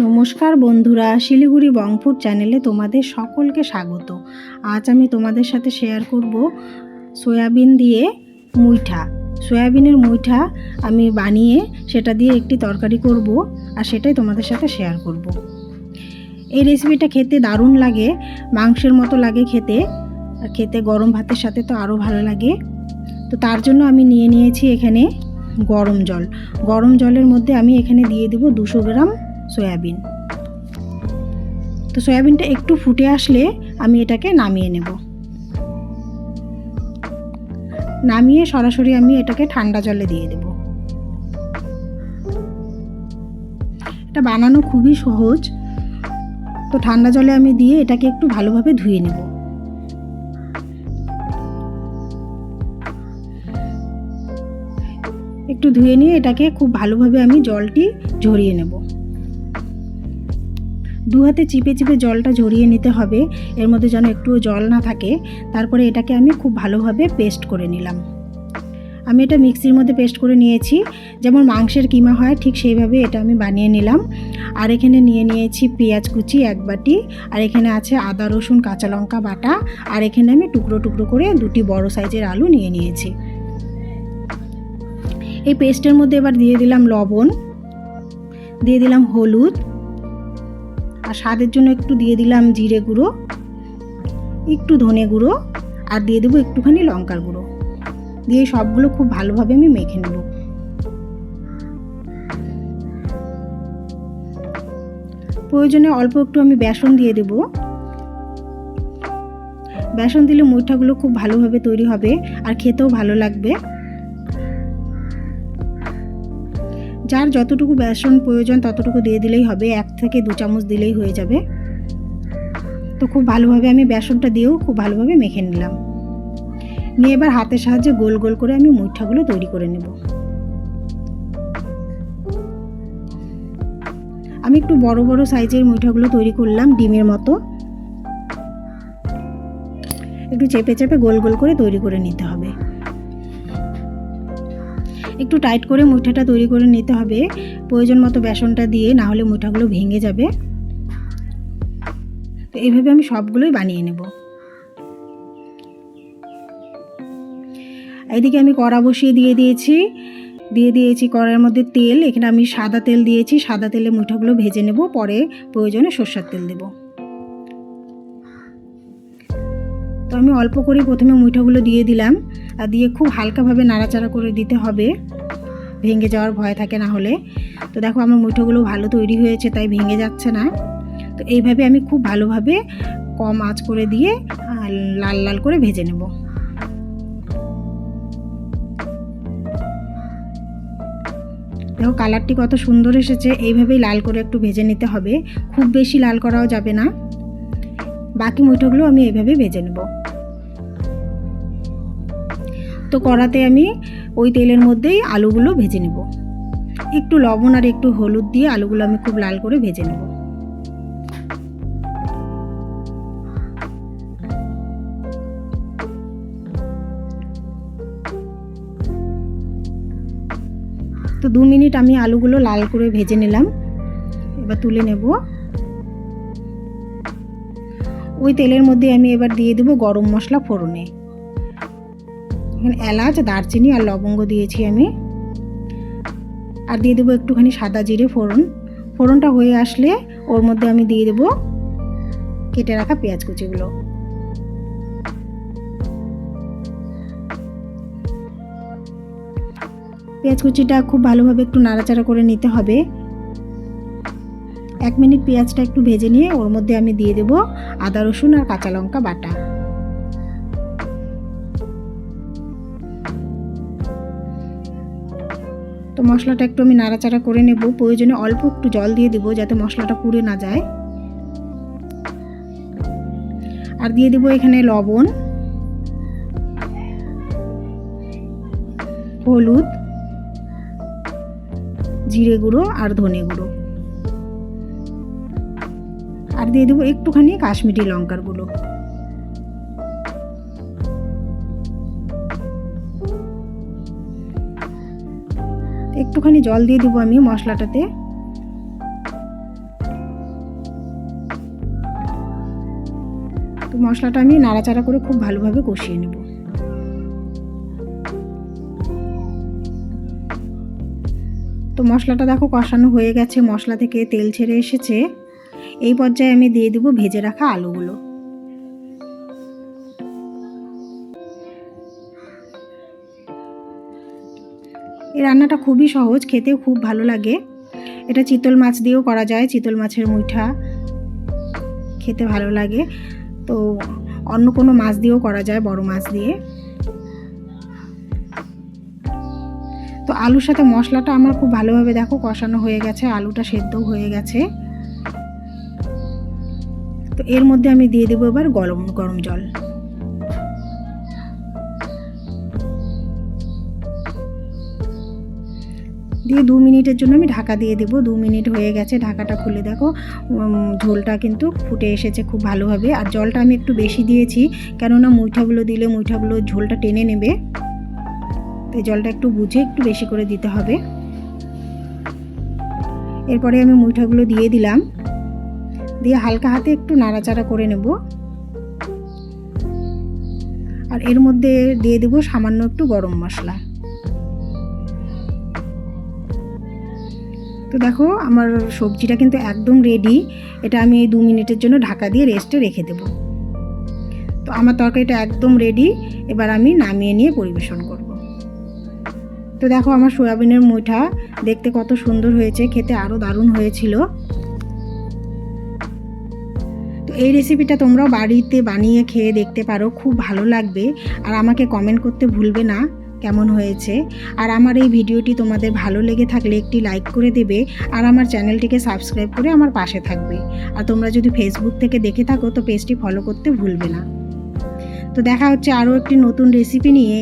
নমস্কার বন্ধুরা, শিলিগুড়ি বংফুড চ্যানেলে তোমাদের সকলকে স্বাগত। আজ আমি তোমাদের সাথে শেয়ার করব সয়াবিন দিয়ে মুইঠা। সয়াবিনের মুইঠা আমি বানিয়ে সেটা দিয়ে একটি তরকারি করব, আর সেটাই তোমাদের সাথে শেয়ার করব। এই রেসিপিটা খেতে দারুণ লাগে, মাংসের মতো লাগে খেতে, আর খেতে গরম ভাতের সাথে তো আরও ভালো লাগে। তো তার জন্য আমি নিয়ে নিয়েছি এখানে গরম জল। গরম জলের মধ্যে আমি এখানে দিয়ে দেব 200 গ্রাম সয়াবিন। তো সয়াবিনটা একটু ফুটে আসলে আমি এটাকে নামিয়ে নেব। নামিয়ে সরাসরি আমি এটাকে ঠান্ডা জলে দিয়ে দেব। এটা বানানো খুবই সহজ। তো ঠান্ডা জলে আমি দিয়ে এটাকে একটু ভালোভাবে ধুয়ে নেব। একটু ধুয়ে নিয়ে এটাকে খুব ভালোভাবে আমি জলটি ঝরিয়ে নেব। দু হাতে চিপে চিপে জলটা ঝরিয়ে নিতে হবে, এর মধ্যে যেন একটুও জল না থাকে। তারপরে এটাকে আমি খুব ভালোভাবে পেস্ট করে নিলাম। আমি এটা মিক্সির মধ্যে পেস্ট করে নিয়েছি, যেমন মাংসের কিমা হয় ঠিক সেইভাবে এটা আমি বানিয়ে নিলাম। আর এখানে নিয়ে নিয়েছি পেঁয়াজ কুচি 1 বাটি, আর এখানে আছে আদা রসুন কাঁচা লঙ্কা বাটা, আর এখানে আমি টুকরো টুকরো করে 2টি বড় সাইজের আলু নিয়ে নিয়েছি। এই পেস্টের মধ্যে এবার দিয়ে দিলাম লবণ, দিয়ে দিলাম হলুদ, আর স্বাদের জন্য একটু দিয়ে দিলাম জিরে গুঁড়ো, একটু ধনে গুঁড়ো, আর দিয়ে দেবো একটুখানি লঙ্কার গুঁড়ো। দিয়ে সবগুলো খুব ভালোভাবে আমি মেখে নেব। প্রয়োজনে অল্প একটু আমি বেসন দিয়ে দেব। বেসন দিলে মুইঠাগুলো খুব ভালোভাবে তৈরি হবে আর খেতেও ভালো লাগবে। যার যতটুকু বেসন প্রয়োজন ততটুকু দিয়ে দিলেই হবে, 1 থেকে 2 চামচ দিলেই হয়ে যাবে। তো খুব ভালোভাবে আমি বেসনটা দিয়েও খুব ভালোভাবে মেখে নিলাম। নিয়ে এবার হাতের সাহায্যে গোল গোল করে আমি মুইঠাগুলো তৈরি করে নেব। আমি একটু বড় বড় সাইজের মুইঠাগুলো তৈরি করলাম, ডিমের মতো। একটু চেপে চেপে গোল গোল করে তৈরি করে নিতে হবে। একটু টাইট করে মুইঠাটা তৈরি করে নিতে হবে, প্রয়োজন মতো বেসনটা দিয়ে, না হলে মুইঠাগুলো ভেঙে যাবে। তো এইভাবে আমি সবগুলোই বানিয়ে নেব। এইদিকে আমি কড়া বসিয়ে দিয়ে দিয়েছি কড়াইয়ের মধ্যে তেল। এখানে আমি সাদা তেল দিয়েছি, সাদা তেলে মুইঠাগুলো ভেজে নেব, পরে প্রয়োজনে সরষের তেল দেব। তো আমি অল্প করে প্রথমে মুইঠাগুলো দিয়ে দিলাম, আর দিয়ে খুব হালকাভাবে নাড়াচাড়া করে দিতে হবে, ভেঙে যাওয়ার ভয় থাকে না হলে। তো দেখো আমার মুইঠাগুলো ভালো তৈরি হয়েছে, তাই ভেঙে যাচ্ছে না। তো এইভাবে আমি খুব ভালোভাবে কম আঁচ করে দিয়ে লাল লাল করে ভেজে নেব। দেখো কালারটি কত সুন্দর এসেছে। এইভাবেই লাল করে একটু ভেজে নিতে হবে, খুব বেশি লাল করাও যাবে না। বাকি মুইঠাগুলো আমি এইভাবে ভেজে নেব। তো কড়াতে আমি ওই তেলের মধ্যেই আলুগুলো ভেজে নেব। একটু লবণ আর একটু হলুদ দিয়ে আলুগুলো আমি খুব লাল করে ভেজে নেব। তো 2 মিনিট আমি আলুগুলো লাল করে ভেজে নিলাম। এবার তুলে নেব। ওই তেলের মধ্যে আমি এবার দিয়ে দেব গরম মশলা ফোড়নে। এখানে এলাচ, দারচিনি আর লবঙ্গ দিয়েছি আমি। আর দিয়ে দেবো একটুখানি সাদা জিরে ফোড়ন। ফোড়নটা হয়ে আসলে ওর মধ্যে আমি দিয়ে দেব কেটে রাখা পেঁয়াজ কুচিগুলো। পেঁয়াজ কুচিটা খুব ভালোভাবে একটু নাড়াচাড়া করে নিতে হবে। 1 মিনিট পেঁয়াজটা একটু ভেজে নিয়ে ওর মধ্যে আমি দিয়ে দেব আদা রসুন আর কাঁচা লঙ্কা বাটা। তো মশলাটা একটু আমি নাড়াচাড়া করে নেব, প্রয়োজনে অল্প একটু জল দিয়ে দেব যাতে মশলাটা পুড়ে না যায়। আর দিয়ে দেব এখানে লবণ, হলুদ, জিরে গুঁড়ো আর ধনে গুঁড়ো। আর দিয়ে দেবো একটুখানি কাশ্মীরি লঙ্কার গুঁড়ো। একটুখানি জল দিয়ে দেবো আমি মশলাটাতে। তো মশলাটা আমি নাড়াচাড়া করে খুব ভালোভাবে কষিয়ে নেব। তো মশলাটা দেখো কষানো হয়ে গেছে, মশলা থেকে তেল ছেড়ে এসেছে। এই পর্যায়ে আমি দিয়ে দেব ভেজে রাখা আলুগুলো। এই রান্নাটা খুবই সহজ, খেতেও খুব ভালো লাগে। এটা চিতল মাছ দিয়েও করা যায়, চিতল মাছের মুইঠা খেতে ভালো লাগে। তো অন্য কোনো মাছ দিয়েও করা যায়, বড় মাছ দিয়ে। তো আলুর সাথে মশলাটা আমার খুব ভালোভাবে দেখো কষানো হয়ে গেছে, আলুটা সেদ্ধও হয়ে গেছে। তো এর মধ্যে আমি দিয়ে দেবো এবার গরম গরম জল। দিয়ে 2 মিনিটের জন্য আমি ঢাকা দিয়ে দেবো। 2 মিনিট হয়ে গেছে, ঢাকাটা খুলে দেখো ঝোলটা কিন্তু ফুটে এসেছে খুব ভালোভাবে। আর জলটা আমি একটু বেশি দিয়েছি, কেননা মুইঠাগুলো দিলে মুইঠাগুলো ঝোলটা টেনে নেবে। তো জলটা একটু বুঝে একটু বেশি করে দিতে হবে। এরপরে আমি মুইঠাগুলো দিয়ে দিলাম, দিয়ে হালকা হাতে একটু নাড়াচাড়া করে নেব। আর এর মধ্যে দিয়ে দেবো সামান্য একটু গরম মশলা। তো দেখো আমার সবজিটা কিন্তু একদম রেডি। এটা আমি 2 মিনিটের জন্য ঢাকা দিয়ে রেস্টে রেখে দেব। তো আমার তরকারিটা একদম রেডি, এবার আমি নামিয়ে নিয়ে পরিবেশন করব। তো দেখো আমার সয়াবিনের মুইঠা দেখতে কত সুন্দর হয়েছে, খেতে আরও দারুণ হয়েছিল। তো এই রেসিপিটা তোমরাও বাড়িতে বানিয়ে খেয়ে দেখতে পারো, খুব ভালো লাগবে। আর আমাকে কমেন্ট করতে ভুলবে না কেমন হয়েছে। আর আমার এই ভিডিওটি তোমাদের ভালো লেগে থাকলে একটি লাইক করে দেবে, আর আমার চ্যানেলটিকে সাবস্ক্রাইব করে আমার পাশে থাকবে। আর তোমরা যদি ফেসবুক থেকে দেখে থাকো তো পেজটি ফলো করতে ভুলবে না। তো দেখা হচ্ছে আরও একটি নতুন রেসিপি নিয়ে।